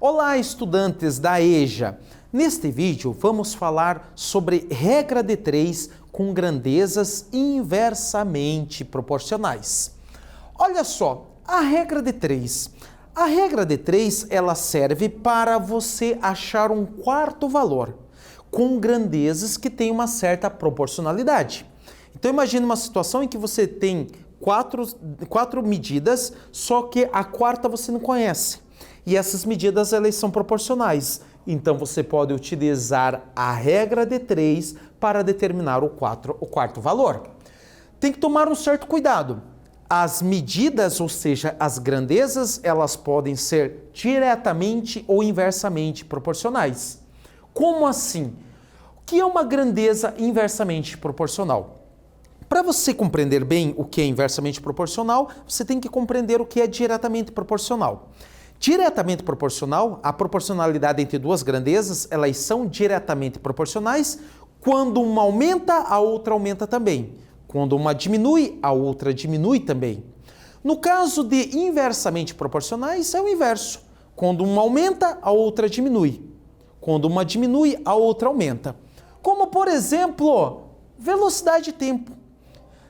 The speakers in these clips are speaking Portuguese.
Olá, estudantes da EJA! Neste vídeo vamos falar sobre regra de 3 com grandezas inversamente proporcionais. Olha só, a regra de 3. A regra de 3 ela serve para você achar um quarto valor com grandezas que têm uma certa proporcionalidade. Então imagine uma situação em que você tem quatro medidas, só que a quarta você não conhece. E essas medidas elas são proporcionais. Então você pode utilizar a regra de 3 para determinar o quarto valor. Tem que tomar um certo cuidado. As medidas, ou seja, as grandezas, elas podem ser diretamente ou inversamente proporcionais. Como assim? O que é uma grandeza inversamente proporcional? Para você compreender bem o que é inversamente proporcional, você tem que compreender o que é diretamente proporcional. Diretamente proporcional, a proporcionalidade entre duas grandezas, elas são diretamente proporcionais. Quando uma aumenta, a outra aumenta também. Quando uma diminui, a outra diminui também. No caso de inversamente proporcionais, é o inverso. Quando uma aumenta, a outra diminui. Quando uma diminui, a outra aumenta. Como, por exemplo, velocidade e tempo.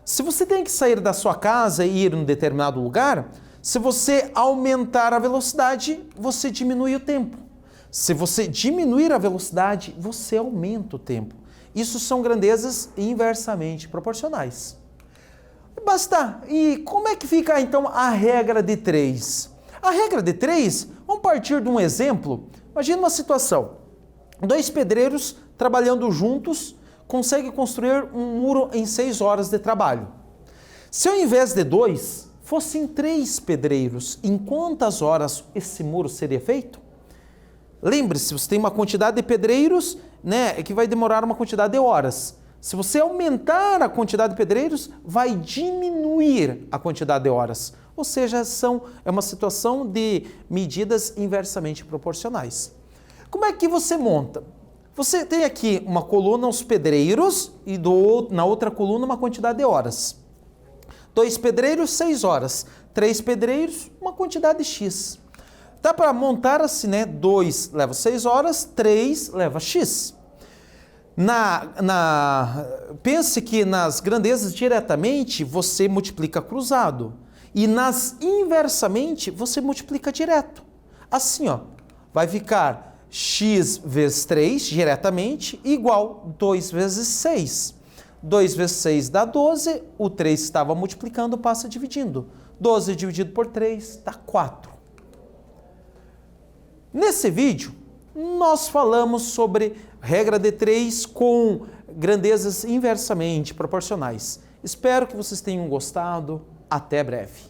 Se você tem que sair da sua casa e ir em um determinado lugar, se você aumentar a velocidade, você diminui o tempo. Se você diminuir a velocidade, você aumenta o tempo. Isso são grandezas inversamente proporcionais. Basta. E como é que fica então a regra de 3? A regra de 3, vamos partir de um exemplo. Imagina uma situação. 2 pedreiros trabalhando juntos conseguem construir um muro em 6 horas de trabalho. Se ao invés de 2, fossem 3 pedreiros, em quantas horas esse muro seria feito? Lembre-se, você tem uma quantidade de pedreiros, que vai demorar uma quantidade de horas. Se você aumentar a quantidade de pedreiros, vai diminuir a quantidade de horas. Ou seja, é uma situação de medidas inversamente proporcionais. Como é que você monta? Você tem aqui uma coluna, os pedreiros, e na outra coluna uma quantidade de horas. 2 pedreiros, 6 horas. 3 pedreiros, uma quantidade X. Dá para montar assim, 2 leva 6 horas, 3 leva X. Pense que nas grandezas diretamente você multiplica cruzado. E nas inversamente você multiplica direto. Assim, vai ficar X vezes 3 diretamente igual 2 vezes 6. 2 vezes 6 dá 12, o 3 estava multiplicando, passa dividindo. 12 dividido por 3 dá 4. Nesse vídeo, nós falamos sobre regra de 3 com grandezas inversamente proporcionais. Espero que vocês tenham gostado. Até breve.